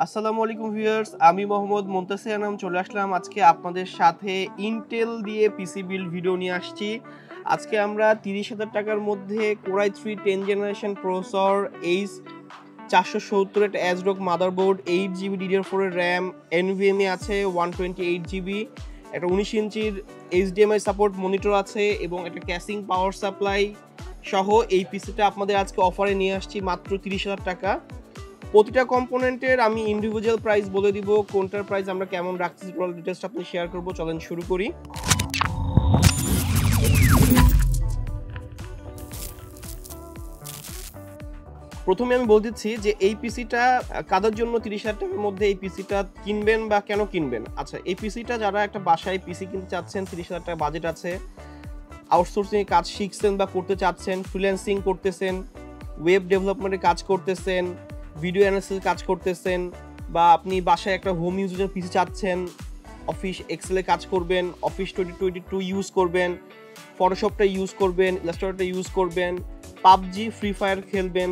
আসসালামু আলাইকুম ভিউয়ার্স, আমি মোহাম্মদ মুনতাসির আনাম চলে আসলাম আজকে আপনাদের সাথে ইন্টেল দিয়ে পিসি বিল্ড ভিডিও নিয়ে আসছি। আজকে আমরা 30,000 টাকার মধ্যে Core i3 10th generation processor, H470 একটা ASRock মাদারবোর্ড, 8GB DDR4 এর RAM, NVMe আছে 128GB, একটা 19 ইঞ্চির HDMI সাপোর্ট মনিটর আছে এবং একটা ক্যাসিং পাওয়ার সাপ্লাই সহ এই পিসিটা আপনাদের আজকে অফারে নিয়ে আসছি মাত্র 30,000 টাকা। প্রতিটা কম্পোনেন্টের আমি ইন্ডিভিজুয়াল প্রাইস বলে দিব, কোনটার প্রাইস আমরা কেমন রাখছি টোটাল ডিটেইলস আপনি শেয়ার করব। চলেন শুরু করি। প্রথমে আমি বলে দিচ্ছি যে এই পিসিটা কাদের জন্য 30,000 টাকার মধ্যে এই পিসিটা কিনবেন বা কেন কিনবেন। আচ্ছা, এই পিসিটা যারা একটা বাসায় পিসি কিনতে চাচ্ছেন, 30,000 টাকা বাজেট আছে, আউটসোর্সিং কাজ শিখছেন বা করতে চাচ্ছেন, ফ্রিল্যান্সিং করতেছেন, ওয়েব ডেভেলপমেন্টের কাজ করতেছেন, ভিডিও অ্যানালিসিস কাজ করতেছেন, বা আপনি বাসায় একটা হোম ইউজের পিসি চাচ্ছেন, অফিস এক্সেলে কাজ করবেন, অফিস 2022 ইউজ করবেন, ফটোশপটা ইউজ করবেন, ইলাস্ট্রেটরটা ইউজ করবেন, পাবজি ফ্রি ফায়ার খেলবেন,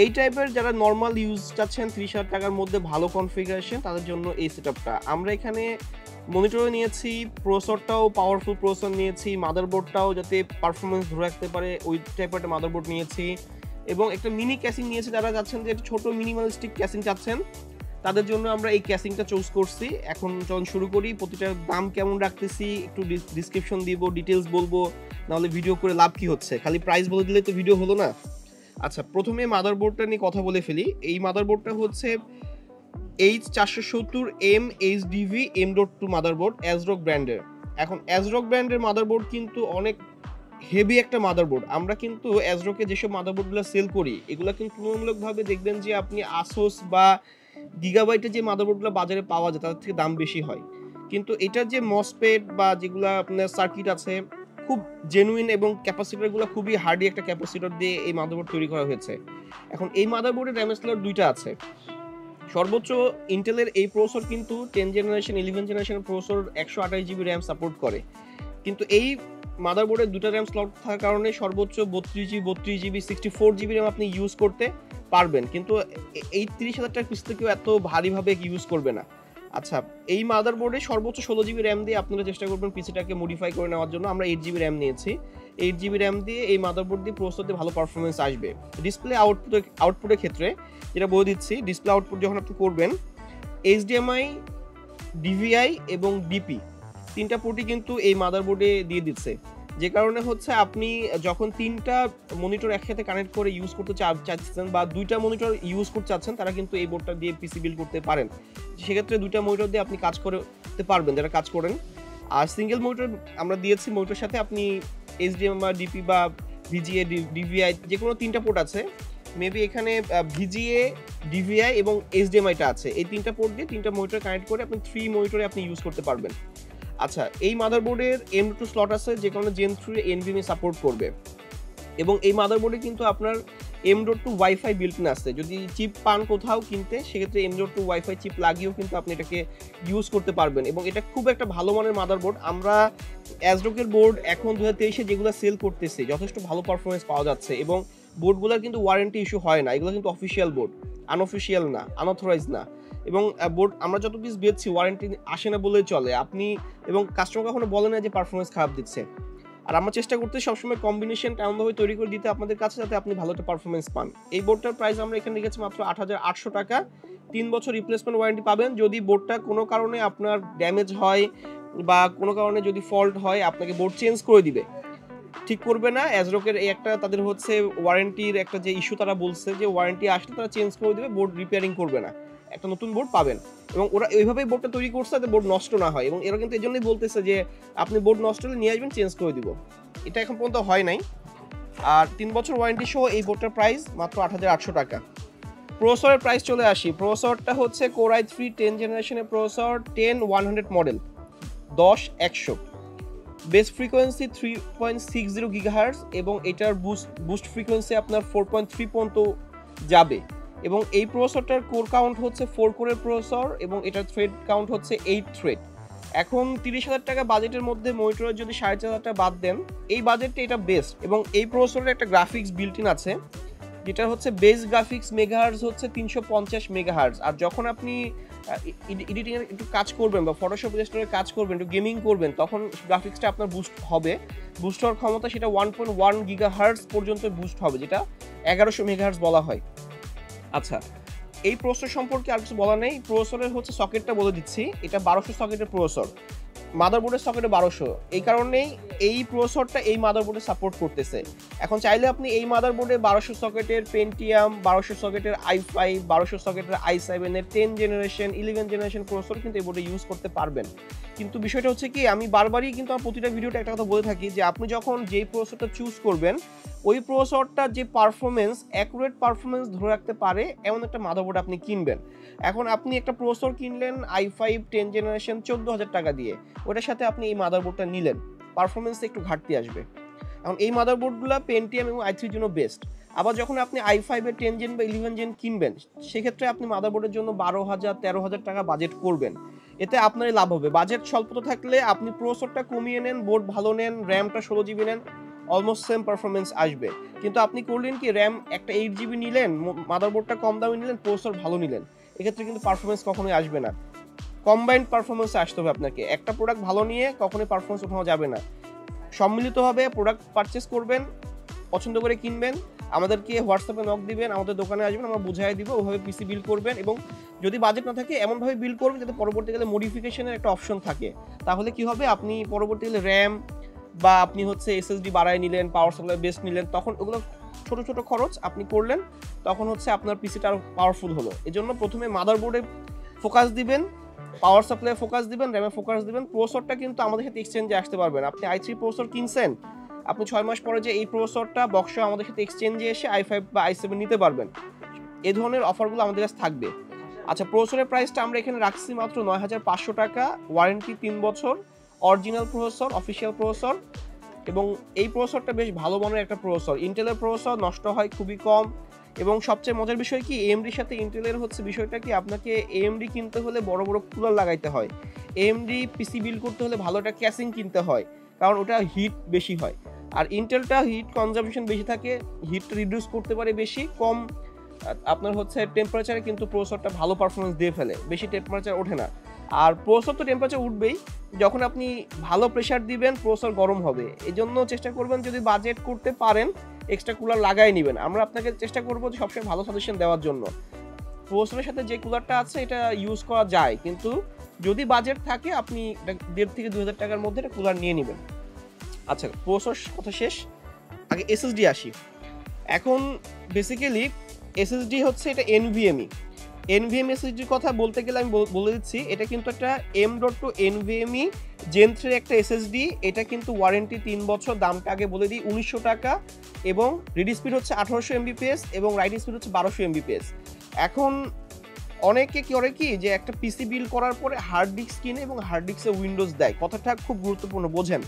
এই টাইপের যারা নর্মাল ইউজ চাচ্ছেন 30,000 টাকার মধ্যে ভালো কনফিগারেশন, তাদের জন্য এই সেটআপটা। আমরা এখানে মনিটরও নিয়েছি, প্রসেসরটাও পাওয়ারফুল প্রসেসর নিয়েছি, মাদারবোর্ডটাও যাতে পারফরমেন্স ধরে রাখতে পারে ওই টাইপের একটা মাদারবোর্ড নিয়েছি, এবং একটা মিনি ক্যাসিং নিয়েছি। যারা চাচ্ছেন যে একটা ছোট মিনিমালিস্টিক ক্যাসিং চাচ্ছেন, তাদের জন্য আমরা এই ক্যাসিংটা চুজ করছি। এখন চলুন শুরু করি। প্রতিটার দাম কেমন রাখতেছি একটু ডিসক্রিপশন দিব, ডিটেলস বলবো, নাহলে ভিডিও করে লাভ কি হচ্ছে, খালি প্রাইস বলে দিলে তো ভিডিও হলো না। আচ্ছা, প্রথমে মাদারবোর্ডটা নিয়ে কথা বলে ফেলি। এই মাদারবোর্ডটা হচ্ছে H470M HDV M.2 motherboard, ASRock ব্র্যান্ডের। এখন ASRock ব্র্যান্ডের মাদারবোর্ড কিন্তু অনেক হেভি একটা মাদারবোর্ড। আমরা কিন্তু ASRock-এ যেসব মাদারবোর্ডগুলো সেল করি, এগুলো কিন্তু তুলনামূলকভাবে দেখবেন যে আপনি আসোস বা গিগাবাইটের যে মাদারবোর্ডগুলো বাজারে পাওয়া যায় তাদের থেকে দাম বেশি হয়, কিন্তু এটার যে মসপেট বা যেগুলো আপনার সার্কিট আছে খুব জেনুইন, এবং ক্যাপাসিটরগুলো খুবই হার্ডি একটা ক্যাপাসিটর দিয়ে এই মাদারবোর্ড তৈরি করা হয়েছে। এখন এই মাদারবোর্ডের র্যাম স্লট দুইটা আছে। সর্বোচ্চ ইন্টেলের এই প্রসেসর কিন্তু 10 জেনারেশন 11 জেনারেশনের প্রসেসর 128GB র্যাম সাপোর্ট করে, কিন্তু এই মাদারবোর্ডের দুটো র্যাম স্লট থাকার কারণে সর্বোচ্চ 32GB 64GB র্যাম আপনি ইউজ করতে পারবেন, কিন্তু এই 30,000 টাকার পিস থেকেও এত ভারীভাবে ইউজ করবে না। আচ্ছা, এই মাদারবোর্ডে সর্বোচ্চ 16GB র্যাম দিয়ে আপনারা চেষ্টা করবেন পিসিটাকে মডিফাই করে নেওয়ার জন্য। আমরা 8GB র্যাম নিয়েছি। 8GB র্যাম দিয়ে এই মাদারবোর্ড দিয়ে প্রসেসর দিয়ে ভালো পারফরমেন্স আসবে। ডিসপ্লে আউটপুটের ক্ষেত্রে যেটা বলে দিচ্ছি, ডিসপ্লে আউটপুট যখন আপনি করবেন, HDMI, DVI এবং DP তিনটা পোর্টই কিন্তু এই মাদারবোর্ডে দিয়ে দিচ্ছে, যে কারণে হচ্ছে আপনি যখন তিনটা মনিটর একসাথে কানেক্ট করে ইউজ করতে চাচ্ছেন বা দুইটা মনিটর ইউজ করতে চাচ্ছেন, তারা কিন্তু এই বোর্ডটা দিয়ে পিসি বিল্ড করতে পারেন। সেক্ষেত্রে দুইটা মনিটর দিয়ে আপনি কাজ করতে পারবেন যারা কাজ করেন। আর সিঙ্গেল মনিটর আমরা দিয়েছি, মনিটরের সাথে আপনি HDMI, DP বা VGA, DVI যে কোনো তিনটা পোর্ট আছে। মেবি এখানে VGA, DVI এবং HDMI-টা আছে। এই তিনটা পোর্ট দিয়ে তিনটা মনিটর কানেক্ট করে আপনি 3 মনিটরে আপনি ইউজ করতে পারবেন। আচ্ছা, এই মাদারবোর্ডের M.2 স্লট আছে, যে কারণে Gen 3 NVMe সাপোর্ট করবে, এবং এই মাদারবোর্ডে কিন্তু আপনার M.2 ওয়াইফাই বিল্ট ইন আছে। যদি চিপ পান কোথাও কিনতে, সেক্ষেত্রে M.2 ওয়াইফাই চিপ লাগিয়েও কিন্তু আপনি এটাকে ইউজ করতে পারবেন, এবং এটা খুব একটা ভালো মানের মাদারবোর্ড। আমরা ASRock-এর বোর্ড এখন 2023-এ যেগুলো সেল করতেছি যথেষ্ট ভালো পারফরমেন্স পাওয়া যাচ্ছে, এবং বোর্ডগুলোর কিন্তু ওয়ারেন্টি ইস্যু হয় না। এগুলো কিন্তু অফিসিয়াল বোর্ড, আনঅফিসিয়াল না, আনঅথরাইজ না, এবং বোর্ড আমরা যত পিস বেচছি ওয়ারেন্টি আসে না বলেই চলে। আপনি এবং কাস্টমার কখনো বলে না যে পারফরমেন্স খারাপ দিচ্ছে। আর আমরা চেষ্টা করতে সবসময় কম্বিনেশনটা এমনভাবে তৈরি করে দিতে আপনাদের কাছে যাতে আপনি ভালো একটা পারফরমেন্স পান। এই বোর্ডটার প্রাইস আমরা এখানে রেখেছি মাত্র 8,800 টাকা। 3 বছর রিপ্লেসমেন্ট ওয়ারেন্টি পাবেন। যদি বোর্ডটা কোনো কারণে আপনার ড্যামেজ হয় বা কোনো কারণে যদি ফল্ট হয়, আপনাকে বোর্ড চেঞ্জ করে দিবে, ঠিক করবে না। ASRock-এর এই একটা তাদের হচ্ছে ওয়ারেন্টির একটা যে ইস্যু, তারা বলছে যে ওয়ারেন্টি আসলে তারা চেঞ্জ করে দেবে, বোর্ড রিপেয়ারিং করবে না, একটা নতুন বোর্ড পাবেন। এবং ওরা এইভাবেই বোর্ডটা তৈরি করছে যাতে বোর্ড নষ্ট না হয়, এবং এরা কিন্তু এই জন্যই বলতেছে যে আপনি বোর্ড নষ্ট হলে নিয়ে আসবেন, চেঞ্জ করে দিব। এটা এখন পর্যন্ত হয় নাই। আর 3 বছর ওয়ারেন্টি সহ এই বোর্ডটার প্রাইস মাত্র 8,800 টাকা। প্রসেসরের প্রাইস চলে আসি। প্রসেসরটা হচ্ছে Core i3 10 জেনারেশনের processor, 10100 model, 10100, base frequency 3.60 GHz, এবং এটার বুস্ট ফ্রিকোয়েন্সি আপনার 4.3 পর্যন্ত যাবে, এবং এই প্রসেসরটার কোর কাউন্ট হচ্ছে 4 কোরের প্রসেসর, এবং এটার থ্রেড কাউন্ট হচ্ছে 8 থ্রেড। এখন 30,000 টাকা বাজেটের মধ্যে মনিটরের যদি 4,500 টাকা বাদ দেন, এই বাজেটটা এটা বেস্ট, এবং এই প্রসেসরের একটা গ্রাফিক্স বিল্ট ইন আছে। যেটা হচ্ছে বেস গ্রাফিক্স মেগাহার্টজ হচ্ছে 350 মেগাহার্টজ। আর যখন আপনি এডিটিং এর একটু কাজ করবেন বা ফটোশপ ইলাস্ট্রেটরে কাজ করবেন, একটু গেমিং করবেন, তখন গ্রাফিক্সটা আপনার বুস্ট হবে। বুস্ট হওয়ার ক্ষমতা সেটা 1.1 গিগাহার্টজ পর্যন্ত বুস্ট হবে, যেটা 1100 মেগাহার্টজ বলা হয়। আচ্ছা, এই প্রসেসর সম্পর্কে আর কিছু বলা নেই। প্রসেসরের হচ্ছে সকেটটা বলে দিচ্ছি, এটা 1200 সকেটের প্রসেসর। মাদারবোর্ডের সকেটে 1200, এই কারণেই এই প্রসেসরটা এই মাদারবোর্ডে সাপোর্ট করতেছে। এখন চাইলে আপনি এই মাদারবোর্ডে 1200 সকেটের পেন্টিয়াম, 1200 সকেটের i5, 1200 সকেটের i7 এর 10 জেনারেশন, 11 জেনারেশন প্রসেসর কিন্তু এই বোর্ডে ইউজ করতে পারবেন। কিন্তু বিষয়টা হচ্ছে কি, আমি বারবারই কিন্তু আমার প্রতিটা ভিডিওতে একটা কথা বলে থাকি যে আপনি যখন যেই প্রসেসরটা চুজ করবেন, ওই প্রসেসরটার যে পারফরমেন্স, অ্যাকুরেট পারফরমেন্স ধরে রাখতে পারে এমন একটা মাদারবোর্ড আপনি কিনবেন। এখন আপনি একটা প্রসেসর কিনলেন i5 10 জেনারেশন 14,000 টাকা দিয়ে, ওটার সাথে আপনি এই মাদারবোর্ডটা নিলেন, পারফরমেন্সে একটু ঘাটতি আসবে। এখন এই মাদারবোর্ডগুলো পেন্টিয়াম এবং i3 এর জন্য বেস্ট। আবার যখন আপনি i5 এর 10 জেন বা 11 জেন কিনবেন, সেক্ষেত্রে আপনি মাদারবোর্ডের জন্য 12,000 13,000 টাকা বাজেট করবেন, এতে আপনারই লাভ হবে। বাজেট স্বল্পতা থাকলে আপনি প্রসেসরটা কমিয়ে নেন, বোর্ড ভালো নেন, র্যামটা 16 জিবি নেন, অলমোস্ট সেম পারফরমেন্স আসবে। কিন্তু আপনি করলেন কি, র্যাম একটা 8 জিবি নিলেন, মাদারবোর্ডটা কম দামে নিলেন, প্রসেসর ভালো নিলেন, এক্ষেত্রে কিন্তু পারফরমেন্স কখনোই আসবে না। কম্বাইন্ড পারফরমেন্স আসতে হবে আপনাকে। একটা প্রোডাক্ট ভালো নিয়ে কখনোই পারফরমেন্স ওঠানো যাবে না। সম্মিলিতভাবে প্রোডাক্ট পারচেস করবেন, পছন্দ করে কিনবেন, আমাদেরকে হোয়াটসঅ্যাপে নক দিবেন, আমাদের দোকানে আসবেন, আমরা বুঝাই দিব, ওইভাবে পিসি বিল্ড করবেন। এবং যদি বাজেট না থাকে এমনভাবে বিল্ড করবেন যাতে পরবর্তীকালে মডিফিকেশনের একটা অপশন থাকে। তাহলে কি হবে, আপনি পরবর্তীকালে র্যাম বা আপনি হচ্ছে এসএসডি বাড়ায় নিলেন, পাওয়ার সাপ্লাই বেস্ট নিলেন, তখন ওগুলো ছোট ছোট খরচ আপনি করলেন, তখন হচ্ছে আপনার পিসিটা আরও পাওয়ারফুল হলো। এজন্য প্রথমে মাদারবোর্ডে ফোকাস দিবেন, পাওয়ার সাপ্লাই ফোকাস দিবেন, র্যামে ফোকাস দিবেন। প্রসেসরটা কিন্তু আমাদের সাথে এক্সচেঞ্জে আসতে পারবেন। আপনি i3 প্রসেসর কিনছেন, আপনি 6 মাস পরে যে এই প্রসেসরটা বক্স আমাদের সাথে এক্সচেঞ্জে এসে i5 বা i7 নিতে পারবেন। এই ধরনের অফারগুলো আমাদের কাছে থাকবে। আচ্ছা, প্রসেসরের প্রাইসটা আমরা এখানে রাখছি মাত্র 9,500 টাকা, ওয়ারেন্টি 3 বছর, অরিজিনাল প্রসেসর, অফিসিয়াল প্রসেসর। এবং এই প্রসেসরটা বেশ ভালো মানের একটা প্রসেসর। ইন্টেলের প্রসেসর নষ্ট হয় খুবই কম। এবং সবচেয়ে মজার বিষয় কি, এএমডির সাথে ইন্টেলের হচ্ছে বিষয়টা কি, আপনাকে এএমডি কিনতে হলে বড় বড় কুলার লাগাইতে হয়, এএমডি পিসি বিল্ড করতে হলে ভালো একটা ক্যাসিং কিনতে হয়, কারণ ওটা হিট বেশি হয়। আর ইন্টেলটা হিট কনজাম্পশন বেশি থাকে, হিট রিডিউস করতে পারে বেশি, কম আপনার হচ্ছে টেম্পারেচারে কিন্তু প্রসেসরটা ভালো পারফরমেন্স দিয়ে ফেলে, বেশি টেম্পারেচার ওঠে না। আর প্রসেসর তো টেম্পারেচার উঠবেই, যখন আপনি ভালো প্রেশার দিবেন প্রসেসর গরম হবে। এই জন্য চেষ্টা করবেন, যদি বাজেট করতে পারেন এক্সট্রা কুলার লাগাই নেবেন। আমরা আপনাকে চেষ্টা করবো যে সবসময় ভালো সাজেশন দেওয়ার জন্য। প্রসেসরের সাথে যে কুলারটা আছে এটা ইউজ করা যায়, কিন্তু যদি বাজেট থাকে আপনি 1,500 থেকে 2,000 টাকার মধ্যে একটা কুলার নিয়ে নেবেন। আচ্ছা, প্রসেসর কথা শেষ, আগে এসএসডি আসি। এখন বেসিক্যালি এসএসডি হচ্ছে এটা এনভিএমই। এনভিএম এসএসডির কথা বলতে গেলে আমি বলে দিচ্ছি, এটা কিন্তু একটা M.2 এনভিএমই জেন 3 একটা এসএসডি। এটা কিন্তু ওয়ারেন্টি 3 বছর, দামটা আগে বলে দিই 1900 টাকা। এবং রিড স্পিড হচ্ছে 1800 এমবিপিএস এবং রাইট স্পিড হচ্ছে 1200 এমবিপিএস। এখন অনেকে কি করে কি, যে একটা পিসি বিল্ড করার পরে হার্ড ডিস্ক কিনে এবং হার্ড ডিস্কে উইন্ডোজ দেয়। কথাটা খুব গুরুত্বপূর্ণ, বোঝেন।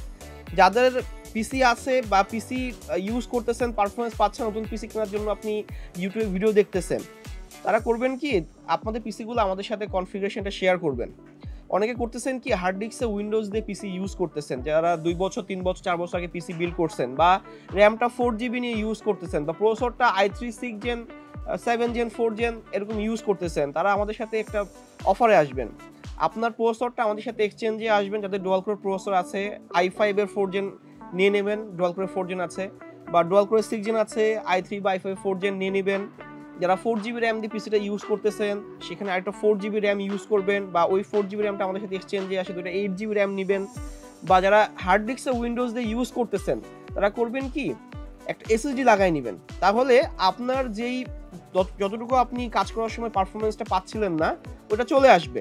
যাদের পিসি আছে বা পিসি ইউজ করতেছেন, পারফরমেন্স পাচ্ছেন, নতুন পিসি কেনার জন্য আপনি ইউটিউবে ভিডিও দেখতেছেন, তারা করবেন কি, আপনাদের পিসিগুলো আমাদের সাথে কনফিগারেশনটা শেয়ার করবেন। অনেকে করতেছেন কি, হার্ড ডিস্কে উইন্ডোজ দিয়ে পিসি ইউজ করতেছেন, যারা 2 বছর 3 বছর 4 বছর আগে পিসি বিল্ড করছেন, বা র্যামটা 4 জিবি নিয়ে ইউজ করতেছেন, বা প্রসেসরটা i3 6 জেন 7 জেন 4 জেন এরকম ইউজ করতেছেন, তারা আমাদের সাথে একটা অফারে আসবেন। আপনার প্রসেসরটা আমাদের সাথে এক্সচেঞ্জে আসবেন, যাদের ডুয়াল কোর প্রসেসর আছে, i5 এর 4 জেন নিয়ে নেবেন, ডুয়াল কোরের 4 জেন আছে, বা ডুয়াল কোরের 6 জেন আছে, i3 বা i5 4 জেন নিয়ে নেবেন। যারা 4 জিবি র্যাম দিয়ে পিসিটা ইউজ করতেছেন, সেখানে আরেকটা 4 জিবি র্যাম ইউজ করবেন, বা ওই 4 জিবি র্যামটা আমাদের সাথে এক্সচেঞ্জে আসে, দুটো 8 জিবি র্যাম নেবেন। বা যারা হার্ড ডিস্কে উইন্ডোজ দিয়ে ইউজ করতেছেন, তারা করবেন কি, একটা এসএসডি লাগাই নেবেন। তাহলে আপনার যেই যতটুকু আপনি কাজ করার সময় পারফরমেন্সটা পাচ্ছিলেন না, ওটা চলে আসবে।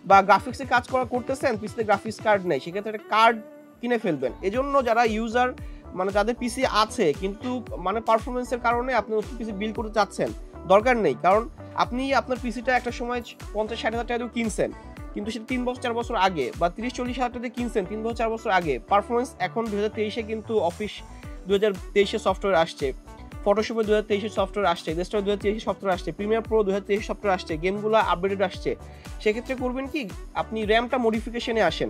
বা গ্রাফিক্সে কাজ করতেছেন, পিসিতে গ্রাফিক্স কার্ড নেই, সেক্ষেত্রে একটা কার্ড কিনে ফেলবেন। এজন্য যারা ইউজার, মানে যাদের পিসি আছে কিন্তু মানে পারফরমেন্সের কারণে আপনি নতুন পিসি বিল্ড করতে চাচ্ছেন, দরকার নেই। কারণ আপনি আপনার পিসিটা একটা সময় 50-60 হাজার টাকা দিয়ে কিনছেন, কিন্তু সেটা 3 বছর 4 বছর আগে, বা 30-40 হাজার টাকা দিয়ে কিনছেন 3 বছর 4 বছর আগে। পারফরমেন্স এখন 2023-এ কিন্তু অফিস 2023-এর সফটওয়্যার আসছে, ফটোশপে 2023-এর সফটওয়্যার আসছে, ইলাস্ট্রেটর 2023-এর সফটওয়্যার আসছে, প্রিমিয়ার প্রো 2023 সফটওয়্যার আসছে, গেমগুলো আপডেটেড আসছে। সেক্ষেত্রে করবেন কি, আপনি র্যামটা মডিফিকেশনে আসেন।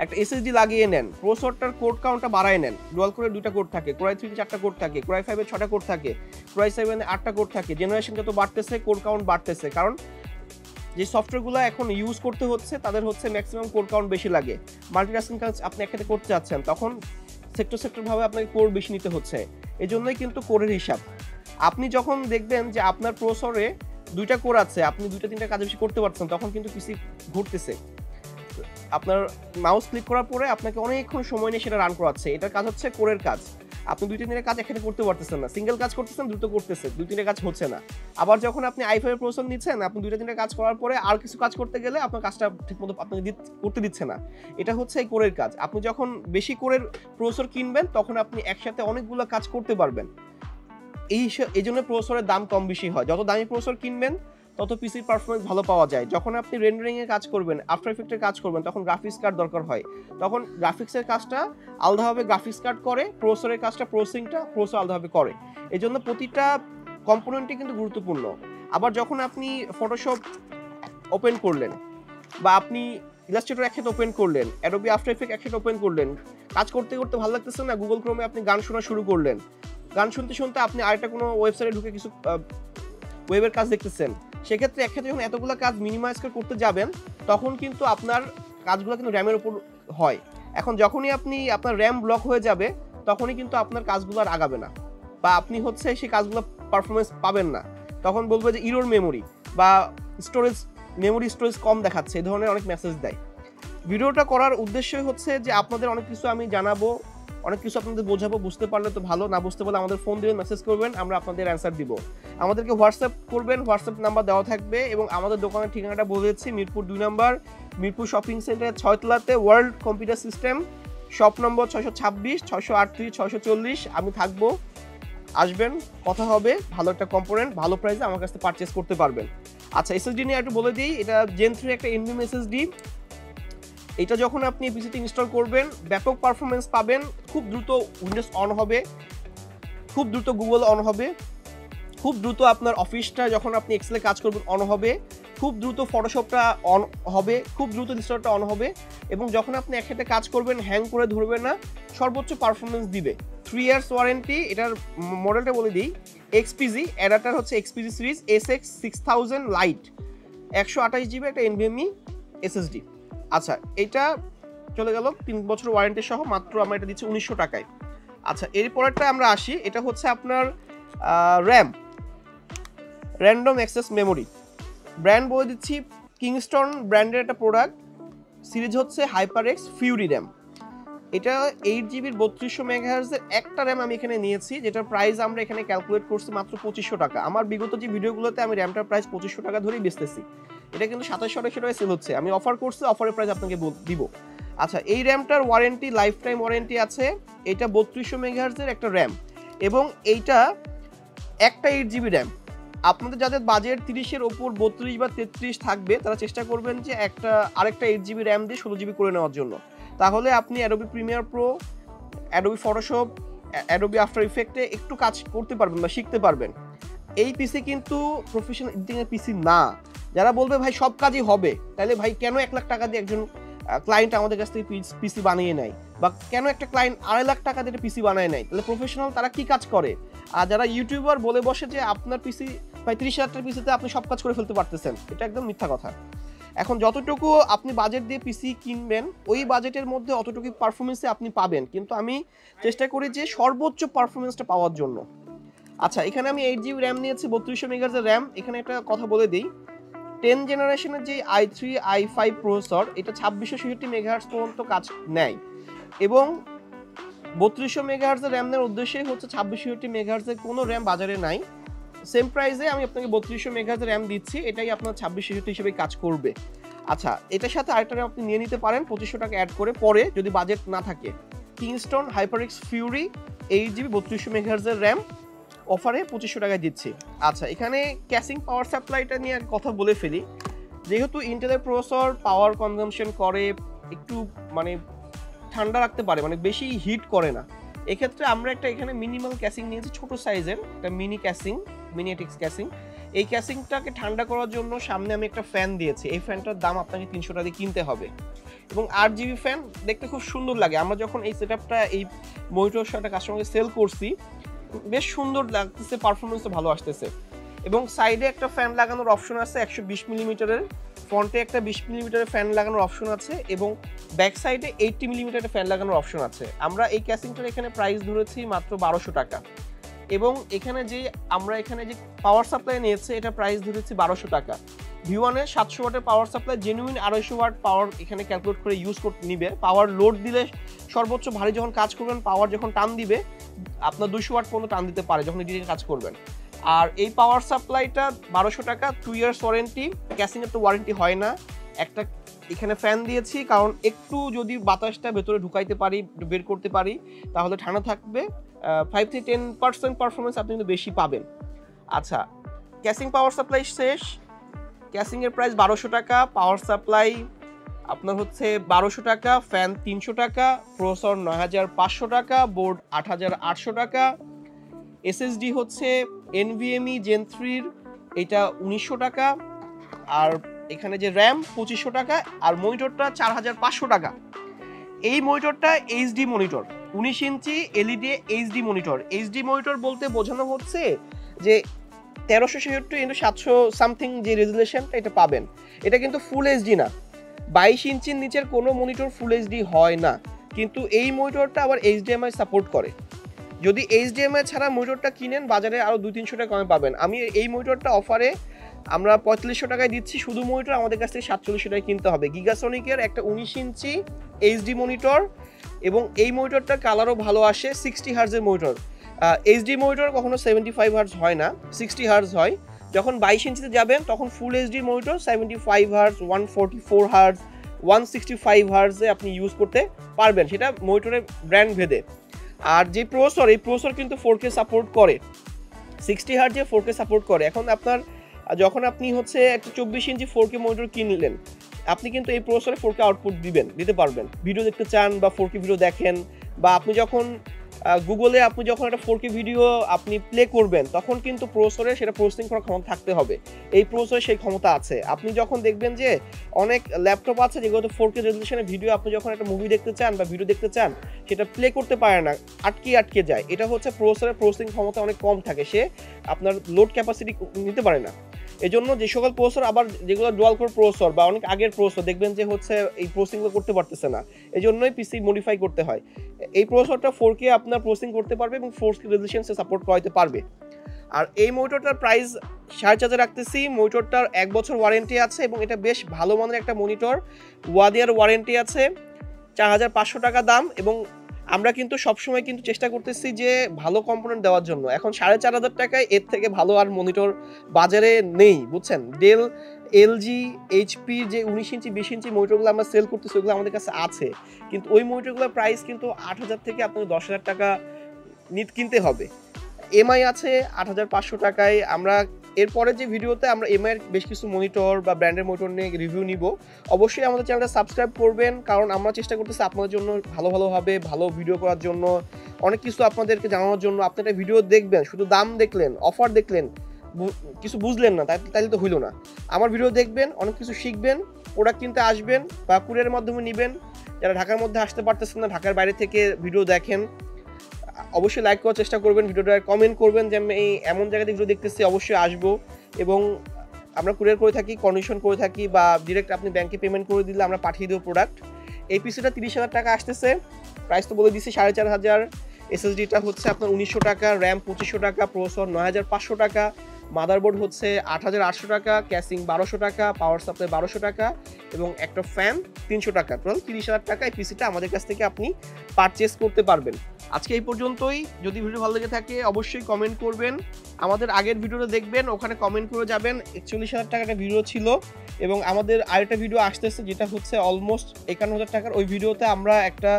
একটা এসএসডি লাগিয়ে নেন, প্রসেসরটার কোড কাউন্টটা বাড়ায় নেন। ডুয়াল কোরের 2টা কোড থাকে, কোরাই 3 4টা কোড থাকে, কোরাই 5 এর 6টা কোড থাকে, কোরাই 7 এ 8টা কোড থাকে। জেনারেশন যত বাড়তেছে কোড কাউন্ট বাড়তেছে, কারণ যে সফটওয়্যারগুলো এখন ইউজ করতে হচ্ছে তাদের হচ্ছে ম্যাক্সিমাম কোড কাউন্ট বেশি লাগে। মাল্টিটাস্কিং কাজ আপনি একসাথে করতে যাচ্ছেন, তখন সেক্টরভাবে আপনাকে কোর বেশি নিতে হচ্ছে। এই জন্যই কিন্তু কোরের হিসাব। আপনি যখন দেখবেন যে আপনার প্রসেসরে 2টা কোর আছে, আপনি 2টা 3টা কাজ বেশি করতে পারছেন, তখন কিন্তু পিসি ঘুরতেছে। আপনার মাউস ক্লিক করার পরে আপনাকে অনেকক্ষণ সময় নিয়ে সেটা রান করাচ্ছে। এটার কাজ হচ্ছে কোরের কাজ। আপনি 2-3টা কাজ একসাথে করতে পারতেছেন না, সিঙ্গেল কাজ করতেছেন, দ্রুত করতেছে, 2-3টা কাজ হচ্ছে না। আবার যখন আপনি i5 এর প্রসেসর নিচ্ছেন, আপনি 2-3টা কাজ করার পরে আর কিছু কাজ করতে গেলে আপনার কাজটা ঠিকমতো আপনাকে করতে দিচ্ছে না। এটা হচ্ছে এই কোরের কাজ। আপনি যখন বেশি কোরের প্রসেসর কিনবেন, তখন আপনি একসাথে অনেকগুলো কাজ করতে পারবেন। এই জন্য প্রসেসরের দাম কম বেশি হয়। যত দামি প্রসেসর কিনবেন তত পিসির পারফরমেন্স ভালো পাওয়া যায়। যখন আপনি রেন্ডারিং এর কাজ করবেন, আফটার ইফেক্টের কাজ করবেন, তখন গ্রাফিক্স কার্ড দরকার হয়। তখন গ্রাফিক্সের কাজটা আলাদাভাবে গ্রাফিক্স কার্ড করে, প্রসেসরের কাজটা প্রসেসর আলাদাভাবে করে। এই জন্য প্রতিটা কম্পোনেন্টই কিন্তু গুরুত্বপূর্ণ। আবার যখন আপনি ফটোশপ ওপেন করলেন, বা আপনি ইলাস্ট্রেটর একসাথে ওপেন করলেন, অ্যাডোবি আফটার ইফেক্ট একসাথে ওপেন করলেন, কাজ করতে করতে ভালো লাগতেছে না, গুগল ক্রোমে আপনি গান শোনা শুরু করলেন, গান শুনতে শুনতে আপনি আরেকটা কোনো ওয়েবসাইটে ঢুকে কিছু ওয়েবের কাজ দেখতেছেন, সেক্ষেত্রে একসাথে যখন এতগুলো কাজ মিনিমাইজ করতে যাবেন, তখন কিন্তু আপনার কাজগুলো কিন্তু র্যামের উপর হয়। এখন যখনই আপনার র্যাম ব্লক হয়ে যাবে, তখনই কিন্তু আপনার কাজগুলো আর আগাবে না, বা আপনি হচ্ছে সেই কাজগুলো পারফরমেন্স পাবেন না। তখন বলবে যে ইরোর মেমোরি বা মেমোরি স্টোরেজ কম দেখাচ্ছে, এই ধরনের অনেক মেসেজ দেয়। ভিডিওটা করার উদ্দেশ্যই হচ্ছে যে আপনাদের অনেক কিছু আমি জানাবো, অনেক কিছু আপনাদের বোঝাবো। বুঝতে পারলে তো ভালো, না বুঝতে পারলে আমাদের ফোন দিবেন, মেসেজ করবেন, আমরা আপনাদের অ্যান্সার দিব। আমাদেরকে হোয়াটসঅ্যাপ করবেন, হোয়াটসঅ্যাপ নাম্বার দেওয়া থাকবে, এবং আমাদের দোকানের ঠিকানাটা বলে দিচ্ছি, মিরপুর 2 নম্বর, মিরপুর শপিং সেন্টারের 6 তলাতে world computer system, shop number 626, 638, 640। আমি থাকবো, আসবেন, কথা হবে। ভালো একটা কম্পোনেন্ট, ভালো প্রাইসে আমার কাছ থেকে পারচেস করতে পারবেন। আচ্ছা, এসএসডি নিয়ে একটু বলে দিই। এটা Gen 3 একটা NVMe এসএসডি। এটা যখন আপনি পিসিতে ইনস্টল করবেন, ব্যাপক পারফরমেন্স পাবেন। খুব দ্রুত উইন্ডোজ অন হবে, খুব দ্রুত গুগল অন হবে, খুব দ্রুত আপনার অফিসটা যখন আপনি এক্সেলে কাজ করবেন অন হবে, খুব দ্রুত ফটোশপটা অন হবে, খুব দ্রুত ডিসপ্লেটা অন হবে, এবং যখন আপনি একসাথে কাজ করবেন হ্যাং করে ধরবে না, সর্বোচ্চ পারফরমেন্স দিবে। 3 ইয়ার্স ওয়ারেন্টি। এটার মডেলটা বলে দিই, XPG, অ্যাডাপ্টার হচ্ছে XPG series SX 6000 light, 128 GB একটা NVMe SSD। আচ্ছা, এটা চলে গেল 3 বছর ওয়ারেন্টি সহ, মাত্র আমরা এটা দিচ্ছি 1900 টাকায়। আচ্ছা, এর পরেরটা আমরা আসি। এটা হচ্ছে আপনার RAM, random access memory. Brand বলে দিচ্ছি, কিংস্টন ব্র্যান্ডের একটা প্রোডাক্ট, সিরিজ হচ্ছে HyperX Fury RAM। এটা 8 জিবির 3200 মেগাহার্জের একটা র্যাম আমি এখানে নিয়েছি, যেটার প্রাইস আমরা এখানে ক্যালকুলেট করছি মাত্র 2500 টাকা। আমার বিগত যে ভিডিওগুলোতে আমি র্যামটার প্রাইস 2500 টাকা ধরেই বেচতেছি, এটা কিন্তু 2700 টাকায় সেল হচ্ছে। আমি অফার করছি, অফারের প্রাইস আপনাকে দিব। আচ্ছা, এই র্যামটার ওয়ারেন্টি, লাইফ টাইম ওয়ারেন্টি আছে। এটা 3200 মেগাহার্জের একটা র্যাম, এবং এইটা একটা 8 জিবি র্যাম। আপনাদের যাদের বাজেট 30-এর ওপর 32 বা 33 থাকবে, তারা চেষ্টা করবেন যে আরেকটা 8 জিবি র্যাম দিয়ে 16 জিবি করে নেওয়ার জন্য। তাহলে আপনি Adobe Premiere Pro, Adobe Photoshop, Adobe after ইফেক্টে একটু কাজ করতে পারবেন বা শিখতে পারবেন। এই পিসি কিন্তু প্রফেশনাল এডিটিংয়ের পিসি না। যারা বলবে ভাই সব কাজই হবে, তাহলে ভাই কেন 1 লাখ টাকা দিয়ে একজন ক্লায়েন্ট আমাদের কাছ থেকে পিসি বানিয়ে নেয়, বা কেন একটা ক্লায়েন্ট 2.5 লাখ টাকা দিয়ে পিসি বানায় নেয়? তাহলে প্রফেশনাল তারা কি কাজ করে? আর যারা ইউটিউবার বলে বসে যে আপনার পিসি ভাই 30,000 টাকার পিসিতে আপনি সব কাজ করে ফেলতে পারতেছেন, এটা একদম মিথ্যা কথা। এখন যতটুকু আপনি বাজেট দিয়ে পিসি কিনবেন, ওই বাজেটের মধ্যে অতটুকু পারফরমেন্সে আপনি পাবেন, কিন্তু আমি চেষ্টা করি যে সর্বোচ্চ পারফরমেন্সটা পাওয়ার জন্য। আচ্ছা, এখানে আমি 8 জিবি র্যাম নিয়েছি, 3200 মেগাহার্জের র্যাম। এখানে একটা কথা বলে দিই, 10 জেনারেশনের যে i3 i5 প্রসেসর, এটা 2666 মেগাহার্জ পর্যন্ত কাজ নেয়, এবং 3200 মেগাহার্জের র্যাম নেওয়ার উদ্দেশ্যই হচ্ছে 2666 মেগাহার্জের কোনো র্যাম বাজারে নাই। সেম প্রাইসে আমি আপনাকে 3200 মেগাহার্জের র্যাম দিচ্ছি, এটাই আপনার 2666 হিসেবে কাজ করবে। আচ্ছা, এটার সাথে আরেকটা র্যাম আপনি নিয়ে নিতে পারেন 2500 টাকা অ্যাড করে, পরে যদি বাজেট না থাকে। কিংস্টন HyperX Fury 8 জিবি 3200 মেগাহার্জের র্যাম, অফারে 2500 টাকায় দিচ্ছি। আচ্ছা, এখানে ক্যাসিং পাওয়ার সাপ্লাইটা নিয়ে কথা বলে ফেলি। যেহেতু ইন্টেলের প্রসেসর পাওয়ার কনজাম্পশন করে, একটু মানে ঠান্ডা রাখতে পারে, মানে বেশি হিট করে না, এক্ষেত্রে আমরা একটা এখানে মিনিমাল ক্যাসিং নিয়েছি, ছোট সাইজের একটা মিনি ক্যাসিং, মিনিএটিক্স ক্যাসিং। এই ক্যাসিংটাকে ঠান্ডা করার জন্য সামনে আমি একটা ফ্যান দিয়েছি। এই ফ্যানটার দাম আপনাকে 300 টাকা দিয়ে কিনতে হবে। এবং 8GB ফ্যান দেখতে খুব সুন্দর লাগে। আমরা যখন এই সেটআপটা এই মনিটরের সাথে কাস্টমারকে সেল করছি, বেশ সুন্দর লাগতেছে, পারফরমেন্সও ভালো আসতেছে। এবং সাইডে একটা ফ্যান লাগানোর অপশন আছে 120 মিলিমিটারের, ফ্রন্টে একটা 20 মিলিমিটারের ফ্যান লাগানোর অপশন আছে এবং ব্যাক সাইডে 80 মিলিমিটারের ফ্যান লাগানোর অপশন আছে। আমরা এই ক্যাসিংটার এখানে প্রাইস ধরেছি মাত্র 1200 টাকা এবং এখানে যে পাওয়ার সাপ্লাই নিয়েছে এটা প্রাইস ধরেছি 1200 টাকা। V1 এর 700 ওয়াটের power supply, genuine 250 watt power এখানে ক্যালকুলেট করে ইউজ করতে নিবে। পাওয়ার লোড দিলে সর্বোচ্চ ভারী যখন কাজ করবেন, পাওয়ার যখন টান দিবে আপনার 200 ওয়াট পর্যন্ত টান দিতে পারে যখন এডিটিং কাজ করবেন। আর এই পাওয়ার সাপ্লাইটা 1200 টাকা, 2 ইয়ার্স ওয়ারেন্টি। ক্যাসিংয়ের তো ওয়ারেন্টি হয় না। একটা এখানে ফ্যান দিয়েছি কারণ একটু যদি বাতাসটা ভেতরে ঢুকাইতে পারি, বের করতে পারি, তাহলে ঠান্ডা থাকবে। 5 থেকে 10% পারফরমেন্স আপনি কিন্তু বেশি পাবেন। আচ্ছা, ক্যাসিং পাওয়ার সাপ্লাই শেষ। ক্যাসিংয়ের প্রাইস 1200 টাকা, পাওয়ার সাপ্লাই আপনার হচ্ছে 1200 টাকা, ফ্যান 300 টাকা, প্রসেসর 9500 টাকা, বোর্ড 8800 টাকা, এসএসডি হচ্ছে NVMe Gen 3 এটা 1900 টাকা, আর এখানে যে র্যাম 2500 টাকা, আর মনিটরটা 4500 টাকা। এই মনিটরটা HD monitor, 19 inch LED HD monitor. HD monitor বলতে বোঝানো হচ্ছে যে 1366x700 সামথিং যে রেজুলেশনটা এটা পাবেন, এটা কিন্তু ফুল এইচডি না। 22 ইঞ্চির নিচের কোনো মনিটর ফুল এইচডি হয় না, কিন্তু এই মনিটরটা আবার এইচডিএমআই সাপোর্ট করে। যদি এইচডিএমআই ছাড়া মনিটরটা কিনেন বাজারে আরও 200-300 টাকা কমে পাবেন। আমি এই মনিটরটা অফারে আমরা 4500 টাকায় দিচ্ছি, শুধু মনিটর আমাদের কাছ থেকে 4700 টাকায় কিনতে হবে। গিগাসনিকের একটা 19 ইঞ্চি এইচডি মনিটর এবং এই মনিটরটার কালারও ভালো আসে। 60 হার্জের মনিটর। এইচডি মনিটর কখনো 75 হার্জ হয় না, 60 হার্জ হয়। যখন 22 ইঞ্চিতে যাবেন তখন full HD monitor 75 hertz, 144 hertz, 165 হার্জে আপনি ইউজ করতে পারবেন, সেটা মনিটরের ব্র্যান্ড ভেদে। আর যে প্রসেসর, এই প্রসেসর কিন্তু 4K সাপোর্ট করে, 60 হার্জে 4K সাপোর্ট করে। এখন আপনার যখন আপনি হচ্ছে একটা 24 ইঞ্চি 4K মনিটর কিনলেন, আপনি কিন্তু এই প্রসেসরে 4K আউটপুট দিতে পারবেন। ভিডিও দেখতে চান বা 4K ভিডিও দেখেন, বা আপনি যখন গুগলে আপনি যখন একটা 4K ভিডিও আপনি প্লে করবেন, তখন কিন্তু প্রসেসরে সেটা প্রসেসিং করার ক্ষমতা থাকতে হবে। এই প্রসেসরে সেই ক্ষমতা আছে। আপনি যখন দেখবেন যে অনেক ল্যাপটপ আছে যেগুলোতে 4K রেজলিউশনের ভিডিও, আপনি যখন একটা মুভি দেখতে চান বা ভিডিও দেখতে চান, সেটা প্লে করতে পারে না, আটকে যায়। এটা হচ্ছে প্রসেসরের প্রসেসিং ক্ষমতা অনেক কম থাকে, সে আপনার লোড ক্যাপাসিটি নিতে পারে না। এজন্য যে সকল প্রসেসর, আবার যেগুলো ডুয়াল কোর প্রসেসর বা অনেক আগের প্রসেসর দেখবেন যে হচ্ছে এই প্রসেসিংগুলো করতে পারতেছে না, এই জন্যই পিসি মডিফাই করতে হয়। এই প্রসেসরটা 4K আপনার প্রসেসিং করতে পারবে এবং 4K রেজলিউশন সাপোর্ট করাতে পারবে। আর এই মনিটরটার প্রাইস 4500 রাখতেছি। মনিটরটার 1 বছর ওয়ারেন্টি আছে এবং এটা বেশ ভালো মানের একটা মনিটর। 1 ইয়ার ওয়ারেন্টি আছে, 4500 টাকা দাম। এবং আমরা কিন্তু সবসময় কিন্তু চেষ্টা করতেছি যে ভালো কম্পোনেন্ট দেওয়ার জন্য। এখন 4500 টাকায় এর থেকে ভালো আর মনিটর বাজারে নেই, বুঝছেন। ডেল, এলজি, এইচপি যে 19 ইঞ্চি 20 ইঞ্চি মনিটরগুলো আমরা সেল করতেছি, ওগুলো আমাদের কাছে আছে, কিন্তু ওই মনিটরগুলোর প্রাইস কিন্তু 8000 থেকে আপনাকে 10000 টাকা কিনতে হবে। এমআই আছে 8500 টাকায়। আমরা এরপরে যে ভিডিওতে আমরা এমআইয়ের বেশ কিছু মনিটর বা ব্র্যান্ডের মনিটর নিয়ে রিভিউ নিব। অবশ্যই আমাদের চ্যানেলটা সাবস্ক্রাইব করবেন, কারণ আমরা চেষ্টা করতেছি আপনাদের জন্য ভালোভাবে ভালো ভিডিও করার জন্য, অনেক কিছু আপনাদেরকে জানানোর জন্য। আপনি একটা ভিডিও দেখবেন, শুধু দাম দেখলেন, অফার দেখলেন, কিছু বুঝলেন না, তাইলে তো হইল না। আমার ভিডিও দেখবেন, অনেক কিছু শিখবেন, প্রোডাক্ট কিনতে আসবেন বা কুরিয়ারের মাধ্যমে নেবেন। যারা ঢাকার মধ্যে আসতে পারতেছেন না, ঢাকার বাইরে থেকে ভিডিও দেখেন, অবশ্যই লাইক করার চেষ্টা করবেন, ভিডিওটা কমেন্ট করবেন যে আমি এই এমন জায়গাতে ভিডিও দেখতেছি, অবশ্যই আসবো। এবং আমরা কুরিয়ার করে থাকি, কন্ডিশন করে থাকি, বা ডিরেক্ট আপনি ব্যাংকে পেমেন্ট করে দিলে আমরা পাঠিয়ে দেবো প্রোডাক্ট। এই পিসিটা 30,000 টাকা আসতেছে, প্রাইস তো বলে দিচ্ছি 4500। এসএসডিটা হচ্ছে আপনার 1900 টাকা, র্যাম 2500 টাকা, প্রসেসর 9500 টাকা, মাদারবোর্ড হচ্ছে 8800 টাকা, ক্যাসিং 1200 টাকা, পাওয়ার সাপ্লাই 1200 টাকা এবং একটা ফ্যান 300 টাকা। টোটাল 30,000 টাকা এই পিসিটা আমাদের কাছ থেকে আপনি পারচেস করতে পারবেন। আজকে এই পর্যন্তই। যদি ভিডিও ভালো লেগে থাকে অবশ্যই কমেন্ট করবেন। আমাদের আগের ভিডিওটা দেখবেন, ওখানে কমেন্ট করে যাবেন। 41,000 টাকার একটা ভিডিও ছিল এবং আমাদের আরেকটা ভিডিও আসতেছে যেটা হচ্ছে অলমোস্ট 51,000 টাকার। ওই ভিডিওতে আমরা একটা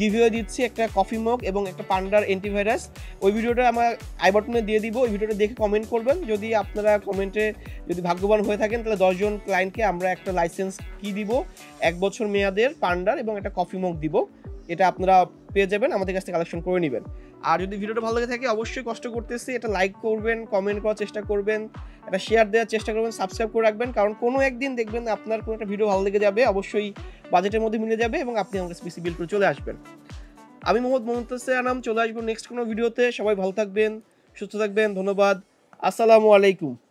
গিভওয়ে দিচ্ছি, একটা কফি মগ এবং একটা পান্ডার অ্যান্টিভাইরাস। ওই ভিডিওটা আমার আই বাটনে দিয়ে দিব, ওই ভিডিওটা দেখে কমেন্ট করবেন। যদি আপনারা কমেন্টে যদি ভাগ্যবান হয়ে থাকেন, তাহলে 10 জন ক্লায়েন্টকে আমরা একটা লাইসেন্স কি দিব, 1 বছর মেয়াদের পান্ডার এবং একটা কফি মগ দিব। এটা আপনারা পেয়ে যাবেন, আমাদের কাছ থেকে কালেকশন করে নেবেন। আর যদি ভিডিওটা ভালো লেগে থাকে অবশ্যই কষ্ট করতেছি, এটা লাইক করবেন, কমেন্ট করার চেষ্টা করবেন, এটা শেয়ার দেওয়ার চেষ্টা করবেন, সাবস্ক্রাইব করে রাখবেন। কারণ কোনো একদিন দেখবেন আপনার কোনো একটা ভিডিও ভালো লেগে যাবে, অবশ্যই বাজেটের মধ্যে মিলে যাবে এবং আপনি আমার কাছে পিসি বিল্ড করে চলে আসবেন। আমি মোহাম্মদ মুনতাসির আনাম, চলে আসবো নেক্সট কোনো ভিডিওতে। সবাই ভালো থাকবেন, সুস্থ থাকবেন। ধন্যবাদ। আসসালামু আলাইকুম।